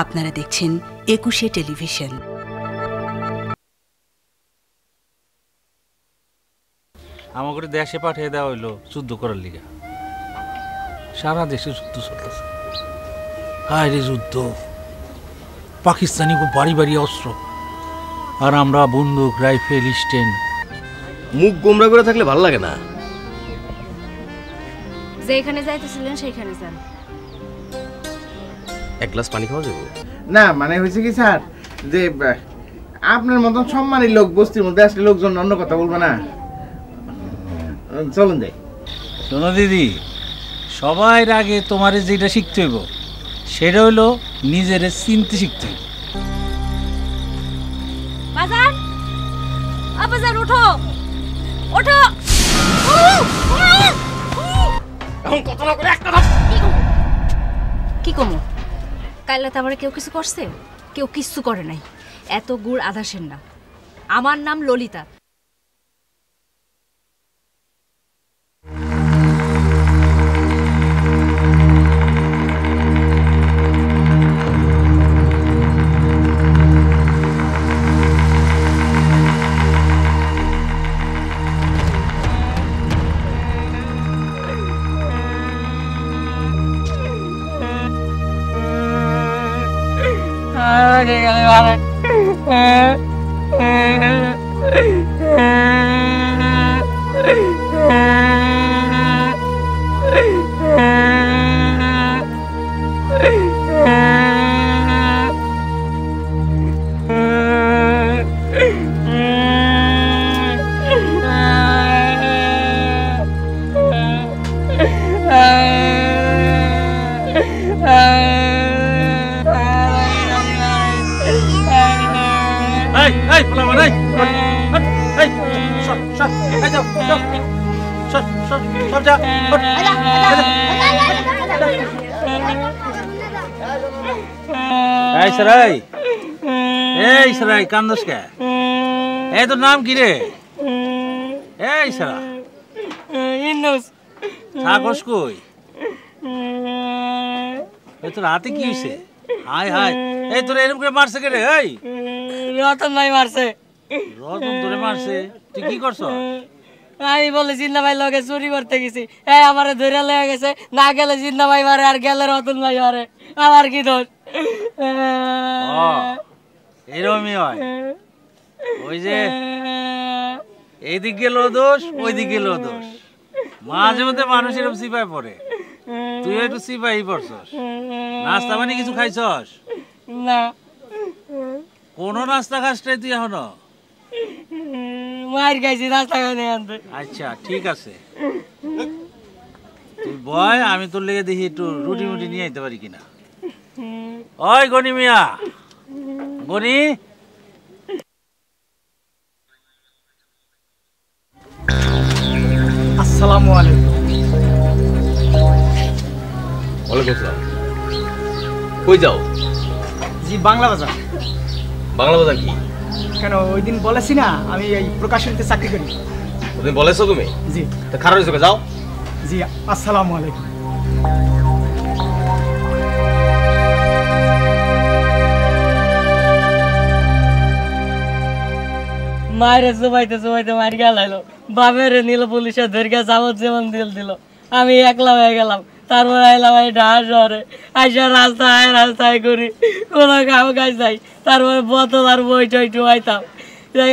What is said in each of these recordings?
আপনারা দেখছেন ২১শে টেলিভিশন। আমাকে দেশে পাঠিয়ে দেওয়া হইলো যুদ্ধ করার লিগা। সারা দেশে যুদ্ধ চলতেছে। হায় রে যুদ্ধ! পাকিস্তানি খুব বাড়ি বাড়ি অস্ত্র, আর আমরা বন্দুক, রাইফেল, স্টেন। মুখ গোমরা করে থাকলে ভালো লাগে না। যেখানে যাইতেছিলেন সেইখানে যান। এক গ্লাস পানি খাওয়া যাবে? না মানে হয়েছে কি স্যার, যে আপনার মতন সম্মানী লোক বস্তির মধ্যে আসলে লোকজন অন্য কথা বলবে না। চলুন যাই। শোনো দিদি, সবার আগে তোমার যেটা শিখতে হইব সেটা হইলো নিজের চিনতে শিখতে হইব। বাজার বাজার ওঠো ওঠো। এখন কথা না করে একটা কি কমো? কাইলে তো আমার কেউ কিছু করছে? কেউ কিছু করে নাই। এত গুড় আদাসের না। আমার নাম ললিতা। কান্দস কে? এই তোর নাম কি রে? এই সারা থাকস কই? তোর হাতে কি হয়েছে? হায় হায়, এই তোর এরকম করে মারছে কে রে? এই রতন ভাই মারছে। রতন তোরে মারছে? তুই কি করছ? আমি বলে জিন্না ভাই লগে চুরি করতে গেছি, এই আমারে ধরে লয়ে গেছে। না গেলে জিন্না ভাই মারে, আর গেলে রতন ভাই মারে। আমার কি দোষ? এরকমই হয়। ওই যে এইদিক গেল দোষ, ওই দিক গেল দোষ। মাঝে মধ্যে মানুষ এরকম সিপাই পড়ে। তুই একটু সিপাই পড়ছস। নাস্তা পানি কিছু খাইছস? না। কোন নাস্তা খাস নাই তুই এখনো? মার খাইছি, নাস্তা খাই নাই আনতে। আচ্ছা ঠিক আছে, তুই বয়, আমি তোর লেগে দেখি একটু রুটি মুটি নিয়ে আইতে পারি কিনা। ওই গনি মিয়া, গনি। আসসালামু আলাইকুম। ওয়ালাইকুম আসসালাম। কই যাও? জি বাংলা বাজার। বাংলা বাজার কি? কেন ওই দিন বলেছি না আমি এই প্রকাশনীতে চাকরি করি। ওদিন বলেছো তুমি? জি। তো খারাপ হয়েছে, যাও। জি আসসালামু আলাইকুম। মায়ের চুবাইতে চুবাইতে মার গেলাইলো, বাপের নিল পুলিশে ধরে যাবজ্জীবন দিল। আমি একলা হয়ে গেলাম। তারপর আইলাম এই ঢাকা শহরে। আইসা রাস্তায় করি, কোনো কাম কাজ নাই। তারপরে বোতল আর বই টই টুয়াইতাম।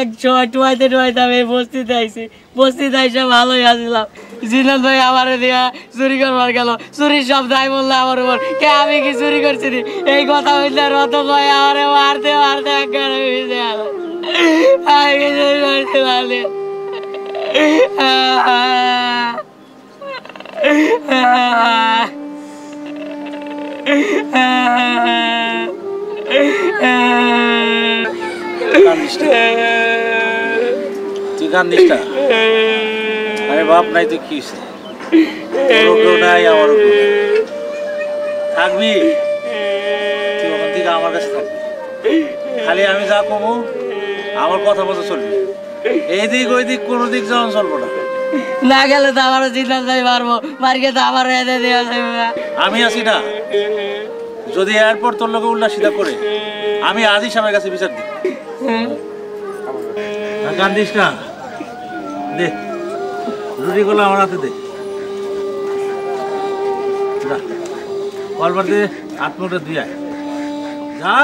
এক সময় টুয়াইতাম এই বস্তিতে আইসি। বস্তিতে আইসা ভালোই আসলাম। জিনাত ভাই আমার দিয়া চুরি করবার গেল। চুরির সব দায় বললো আমার উপর। কে আমি কি চুরি করছি? এই কথা বললে রতন ভাই আমারে মারতে একবারে ভিজে গেল। আমি কিছু করতে পারলি। তুই কান্দিস না। আরে বাপ নাই তুই কি নাই, আমার থাকবি তুই ওখান থেকে আমার কাছে থাকবি। খালি আমি যা কমু আমার কথা মতো চলবি। এই দিক ওই দিক কোনো দিক যখন চলবো না। না গেলে তো আমার জিন্দার যাই মারবো, মারিয়ে তো আমার এনে দেওয়া যাবে। আমি আছি না, যদি এরপর তোর লোকে উল্টা সিধা করে আমি আজই সামের কাছে বিচার দিই। কান্দিস না, দে রুটিগুলো আমার হাতে দে, কলবার দে, হাত মুখটা দিয়ে আয় যা।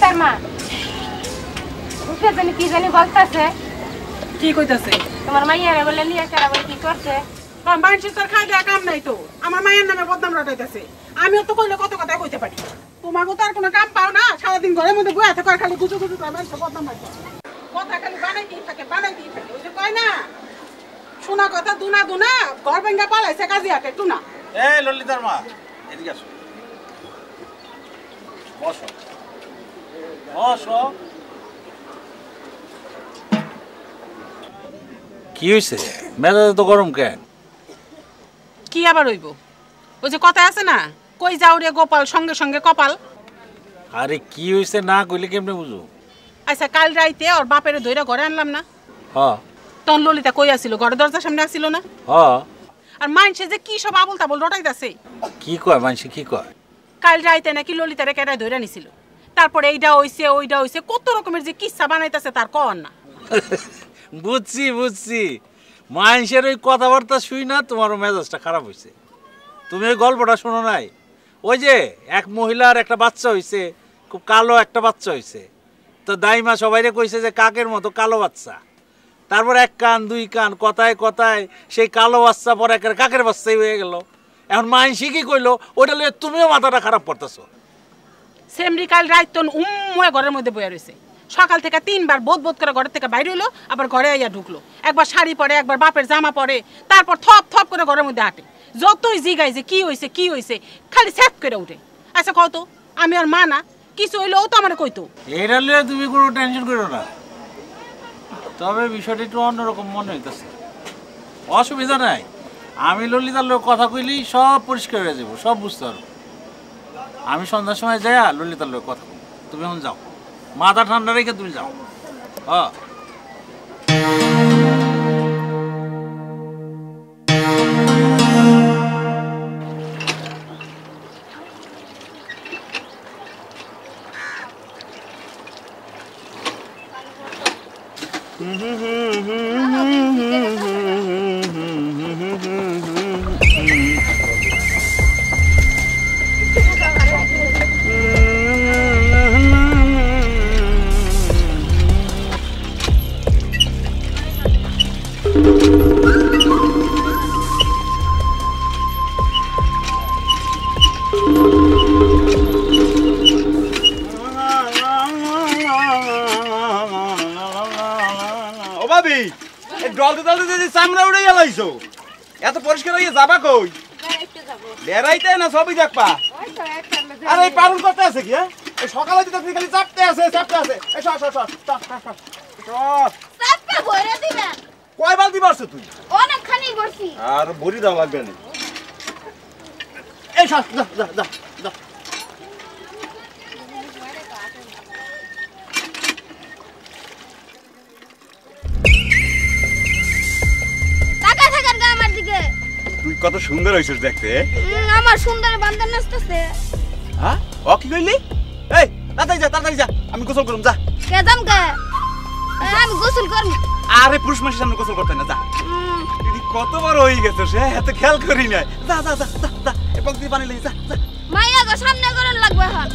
তার মা জানি কি জানি বলতেছে। কি কইতাছে? তোমার মাইয়ারে বলে নিয়ে তারা বলে কি করছে? মানুষের তোর খাই দেওয়া কাম নাই তো, আমার মায়ের নামে বদনাম রটাইতেছে। আমিও তো কইলে কত কথা কইতে পারি, তোমাকে তো আর কোনো কাম পাও না, সারাদিন ঘরের মধ্যে বয়ে থাকে খালি গুজু গুজু করে মানুষের বদনাম রাখে, কথা খালি বানাইতেই থাকে বানাইতেই থাকে। ওই যে কয় না শোনা কথা দুনা দুনা, ঘর ভেঙ্গা পালাইছে কাজী হাটে টুনা। এই ললিতার মা এদিকে আসো, বসো বসো। কি হয়েছে? মেজাজ তো গরম কেন? কি আবার হইব? ওই যে কথা আছে না, কই যাও রে গোপাল সঙ্গে সঙ্গে কপাল। আরে কি হয়েছে না কইলে কেমনে বুঝো? আচ্ছা কাল রাইতে ওর বাপের ধইরা ঘরে আনলাম না, হ্যাঁ তখন ললিতা কই আসিল? ঘরে দরজার সামনে আসিল না? হ্যাঁ। আর মাইনসে যে কি সব আবল তাবল রটাইতাছে। কি কয় মানুষ? কি কয়? কাল রাইতে নাকি ললিতারে কেডায় ধইরা নিছিল, তারপরে এইটা হইছে ওইটা হইছে, কত রকমের যে কিচ্ছা বানাইতাছে তার কর না। বুঝছি বুঝছি, মানুষের ওই কথাবার্তা শুই না তোমারও মেজাজটা খারাপ হয়েছে। তুমি ওই গল্পটা শোনো নাই? ওই যে এক মহিলার একটা বাচ্চা হয়েছে, খুব কালো একটা বাচ্চা হয়েছে, তো দাইমা সবাইরে কইছে যে কাকের মতো কালো বাচ্চা। তারপর এক কান দুই কান কথায় কথায় সেই কালো বাচ্চা পরে একটা কাকের বাচ্চাই হয়ে গেল। এখন মাইনসি কি কইলো ওইটা লিয়ে তুমিও মাথাটা খারাপ করতেছো। সেমরি কাল রাইত হয়ে ঘরের মধ্যে বয়ে রয়েছে, সকাল থেকে 3 বার বোধ বোধ করে ঘরের থেকে বাইরে হইলো, আবার ঘরে আইয়া ঢুকলো, একবার শাড়ি পরে একবার বাপের জামা পরে, তারপর থপ থপ করে ঘরের মধ্যে হাঁটে। যতই জিগাই যে কি হয়েছে কি হয়েছে খালি স্যাপ করে উঠে। আচ্ছা কত, আমি আর মা না, কিছু হইলেও তো আমার কইতো। এটা লিয়ে তুমি কোনো টেনশন করো না, তবে বিষয়টা একটু অন্যরকম মনে হইতেছে। অসুবিধা নাই, আমি ললিতার লোক কথা কইলেই সব পরিষ্কার হয়ে যাবো, সব বুঝতে পারবো। আমি সন্ধ্যার সময় যাই ললিতার লোক কথা বলবো, তুমি এখন যাও, মাথা ঠান্ডা রেখে তুমি যাও। হ্যাঁ চামড়া উড়ে গেলাইছো, এত পরিষ্কার হয়ে যাবা কই? বেড়াইতে না সবই দেখবা। আরে এই পারুল করতে আছে কি? এই সকালে তো খালি চাপতে আছে চাপতে আছে। এই সর সর সর চাপটা ভরে দিবেন। কয় বালতি ভরছ তুই? অনেকখানি ভরছি। আর ভরি দাও লাগবে না। এই সর যা যা যা যা। তুই কত সুন্দর হইছিস দেখতে। আমার সুন্দর বান্দর নাচতেছে। হ্যাঁ ও কি কইলি? এই তাড়াতাড়ি যা আমি গোসল করুম যা। কে যাম কে? আমি গোসল করব। আরে পুরুষ মানুষের সামনে গোসল করতে না, যা। দিদি কত বড় হয়ে গেছে, সে এত খেয়াল করি নাই। যা যা যা যা যা, এ পক্ষ দিয়ে পানি লই, যা যা। মাইয়া গো সামনে করেন লাগবে এখন।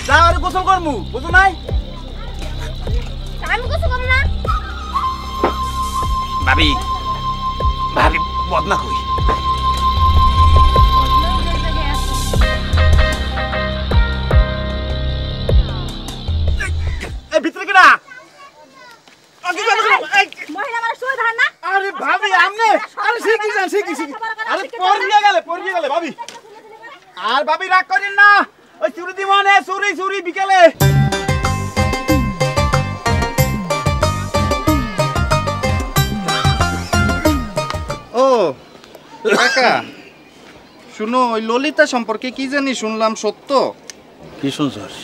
যা আরে গোসল করমু, বুঝো নাই? আমি কিছু করব না। ভাবি ভাবি বদনা কই? এই ভিতরে কিনা? মহিলা মানুষ শুয়ে থাকেন না। আরে ভাবি আমনে, আরে শিখি যান, শিখি শিখি। আরে পড়িয়ে গেলে ভাবি। আর ভাবি রাগ করেন না, ওই চুরি দিবানে চুরি বিকেলে। ও কাকা, শুনো, ওই ললিতা সম্পর্কে কি জানি শুনলাম, সত্য? কি শুনছস?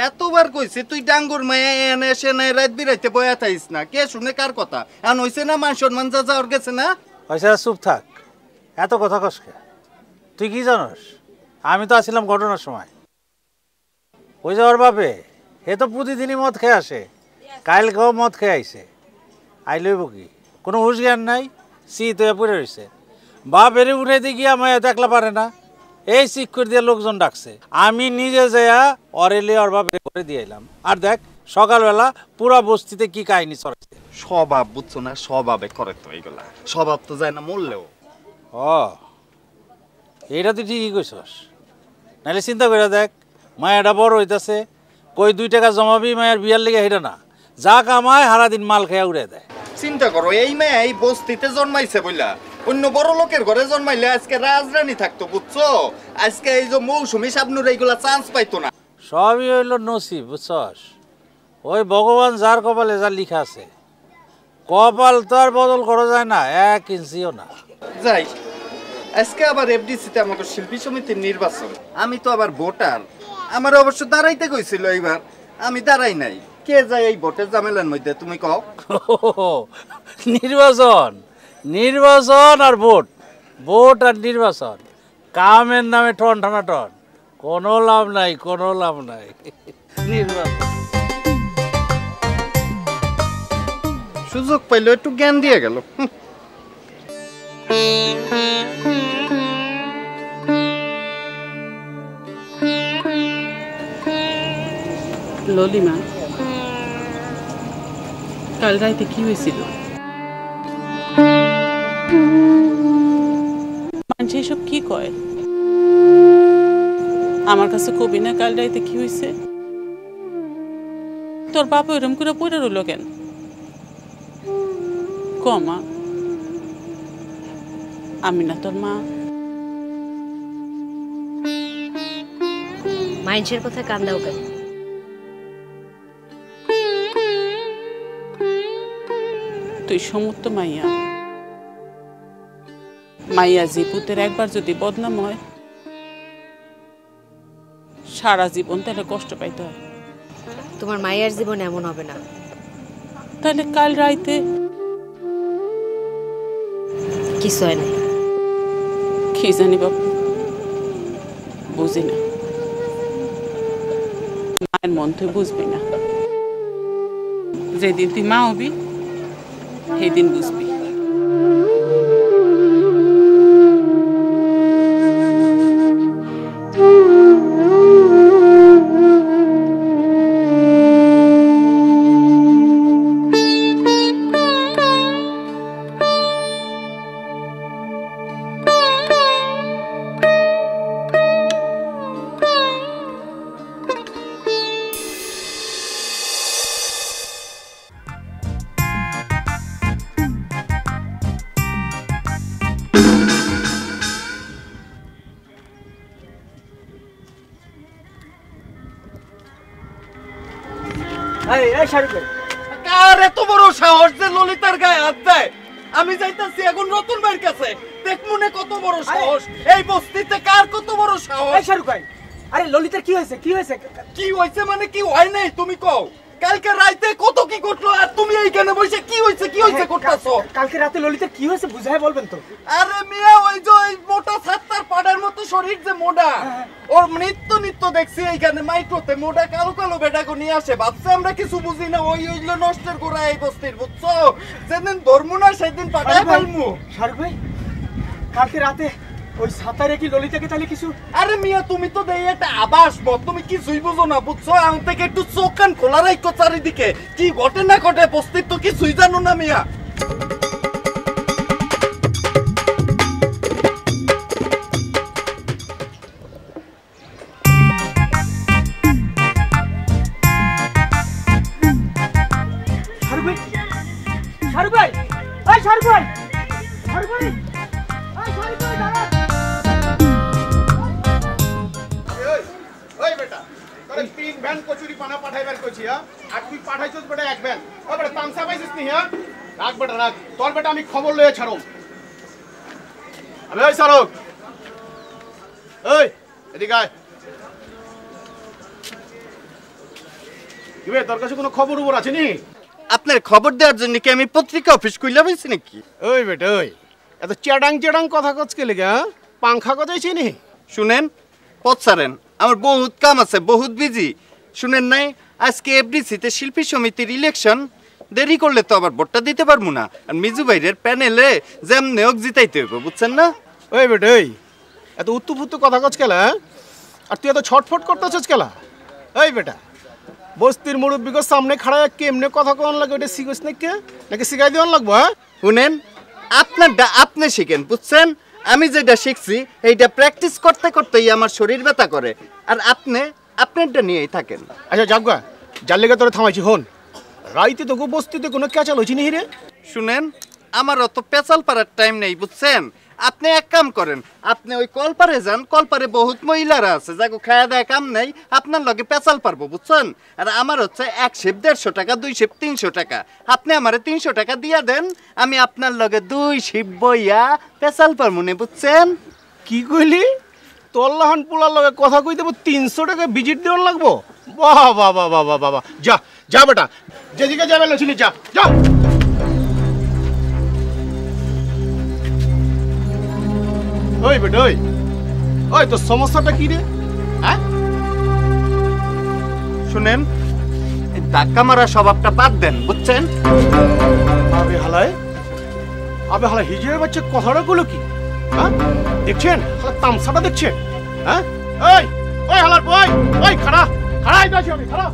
এতবার কইছে তুই ডাঙ্গুর মায়া এনে এসে নাই, রাত বিরাইতে বয়া থাইস না। কে শুনে কার কথা? এখন হইছে না মান সম্মান যা যাওয়ার গেছে না? পয়সা চুপ থাক, এত কথা কসকে। তুই কি জানস? আমি তো আসছিলাম ঘটনার সময়। ওই যাওয়ার বাপে এ তো প্রতিদিনই মদ খেয়ে আসে, কালকেও মদ খেয়ে আইছে। আইলইব কি, কোনো হুশ জ্ঞান নাই, শীত হয়ে পড়ে রয়েছে। বাপ এরে উঠাইতে গিয়া মায়া তো একলা পারে না, এই চিক করে দিয়ে লোকজন ডাকছে। আমি নিজে যাইয়া অরেলে ওর বাপ করে দিয়ে এলাম। আর দেখ সকালবেলা পুরা বস্তিতে কি কাহিনী চলেছে। স্বভাব বুঝছো না, স্বভাবে করে তো এইগুলা। স্বভাব তো যায় না মরলেও। ও এইটা তুই ঠিকই কইছস। নাহলে চিন্তা করে দেখ, মায়াটা বড় হইতাছে, কই 2 টাকা জমাবি মায়ের বিয়ার লেগে হেঁটে না, যা কামায় সারাদিন মাল খেয়ে উড়ে দেয়। চিন্তা করো, এই মেয়ে এই বস্তিতে জন্মাইছে বইলা, অন্য বড় লোকের ঘরে জন্মাইলে আজকে রাজরানী থাকতো, বুঝছো? আজকে এই যে মৌসুমী শাবনুর এইগুলা চান্স পাইতো না। সবই হইল নসিব, বুঝছস? ওই ভগবান যার কপালে যা লিখা আছে, কপাল তো আর বদল করা যায় না, 1 ইঞ্চিও না। যাই, আজকে আবার এফডিসিতে আমাকে শিল্পী সমিতির নির্বাচন, আমি তো আবার ভোটার। আমার অবশ্য দাঁড়াইতে কইছিল, এইবার আমি দাঁড়াই নাই। কে যায় এই ভোটের ঝামেলার মধ্যে, তুমি কও? নির্বাচন আর ভোট আর নির্বাচন, কামের নামে টন টানাটন, কোনো লাভ নাই, কোনো লাভ নাই। নির্বাচন সুযোগ পাইলো একটু জ্ঞান দিয়ে গেল। ললিমা, কাল রাইতে কি হয়েছিল? মানুষ এসব কি কয়? আমার কাছে কবি না কাল রাইতে কি হয়েছে? তোর বাবা ওরম করে পড়ে রইল কেন? কমা, আমি না তোর মা? মাইন্সের কথা কান দাও কেন? তুই সমুদ্র মাইয়া, মাইয়া যে পুতের একবার যদি বদনাম হয়, সারা জীবন তাহলে কষ্ট পাইতে হয়। তোমার মায়ের জীবন এমন হবে না। তাহলে কাল রাইতে কিছু হয় নাই। কি জানি বাবু, বুঝি না। মায়ের মন তুই বুঝবি না, যেদিন তুই মা হবি সেদিন বুঝবি। কার এত বড় সাহস যে ললিতার গায়ে হাত দেয়? আমি যাইতাছি এখন রতন ভাইয়ের কাছে, দেখ মনে কত বড় সাহস। এই বস্তিতে কার কত বড় সাহস? এই শাহরুখ ভাই, আরে ললিতার কি হয়েছে? কি হয়েছে? কি হয়েছে মানে কি হয় নাই তুমি কও? কালকে রাতে কত কি করলো আর তুমি এইখানে বসে কি হইছে করতেছো? কালকে রাতে ললিতা কি হয়েছে বুঝায় বলবেন তো? আরে মিয়া ওই যে ওই মোটা ছাত্তার পাড়ার মতো শরীর যে মোটা, ওর নিত্য দেখছি এইখানে মাইক্রোতে মোটা কালো কালো বেটাকে নিয়ে আসে, ভাবছে আমরা কিছু বুঝি না, ওই ওইগুলো নষ্টের গোড়া এই বস্তির, বুঝছো? যেদিন ধর্ম না সেদিন পাঠায় ফেলমু। শাহরুখ ভাই কালকে রাতে ওই সাঁতারে কি ললিতাকে তাহলে কিছু? আরে মিয়া তুমি তো দেই একটা আবাস মত, তুমি কিছুই বুঝো না, বুঝছো? আমি থেকে একটু চোখ কান খোলা রাখো চারিদিকে, কি ঘটে না ঘটে বস্তির তো কিছুই জানো না মিয়া। শাহরুখ ভাই, এই শাহরুখ ভাই, শাহরুখ ভাই, এই শাহরুখ ভাই দাঁড়া। ওই বেটা তোরে 3 ভ্যান কচুরি পানা পাঠাইবার কইছি হ্যাঁ, আর তুই পাঠাইছস বেটা 1 ভ্যান। ও বেটা তামসা পাইছিস নি হ্যাঁ? রাখ বেটা রাখ, তোর বেটা আমি খবর লয়ে ছাড়ম। আমি ওই সারক, ওই এদিকে আয়। কি বে তোর কাছে কোনো খবর উপর আছে নি? আপনার খবর দেওয়ার জন্য কি আমি পত্রিকা অফিস খুলে বইছি নাকি? ওই বেটা ওই এত চেডাং কথা কচকে লেগে পাংখা গজাইছি নি? শুনেন পথ ছাড়েন, আমার বহুত কাম আছে, বহুত বিজি। শুনেন নাই আজকে এফডিসিতে শিল্পী সমিতির ইলেকশন, দেরি করলে তো আবার ভোটটা দিতে পারবো না, আর মিজু ভাইয়ের প্যানেলে যেমনি হোক জিতাইতে হইব, বুঝছেন না? ওই বেটা ওই এত উত্তু কথা কচকেলা, আর তুই এত ছটফট করতেছিস কেলা? ওই বেটা বস্তির মুরব্বীকে সামনে খাড়ায় কেমনে কথা কন লাগে ওটা শিখিস নাকি শিখাই দেওয়ান লাগবো? হ্যাঁ শুনেন আপনারটা আপনি শিখেন, বুঝছেন? আমি যেটা শিখছি এইটা প্র্যাকটিস করতে করতেই আমার শরীর ব্যথা করে, আর আপনি আপনারটা নিয়েই থাকেন। আচ্ছা যাবগা, যার লেগে তোরা থামাইছি হন, রাইতে তো বস্তিতে কোনো ক্যাচাল হয়েছি নি রে? শুনেন আমার অত পেঁচাল পাড়ার টাইম নেই, বুঝছেন? আপনি এক কাম করেন, আপনি ওই কলপারে যান, কলপারে বহুত মহিলারা আছে যাকে খাওয়া দেয় কাম নেই, আপনার লগে পেঁচাল পারবো, বুঝছেন? আর আমার হচ্ছে 1 শিপ 150 টাকা, 2 শিপ 300 টাকা, আপনি আমারে 300 টাকা দিয়া দেন, আমি আপনার লগে 2 শিপ বইয়া পেঁচাল পারবো না, বুঝছেন? কি কইলি? তোর লাহান পোলার লগে কথা কই দেবো 300 টাকা ভিজিট দেওয়ার লাগবো? বাহ বাহ বাহ বাহ বাহ বাহ, যা যা বেটা, যেদিকে যাবে লছিলি যা যা। ওই বেটা ওই ওই তোর সমস্যাটা কি রে? হ্যাঁ শুনেন এই ধাক্কা মারা স্বভাবটা বাদ দেন, বুঝছেন? আবে হালায় হিজড়ের বাচ্চা কথাটা গুলো কি? হ্যাঁ দেখছেন তামসাটা দেখছেন? হ্যাঁ ওই হালার বই ওই খাড়া খাড়াই যাচ্ছি আমি, খাড়া।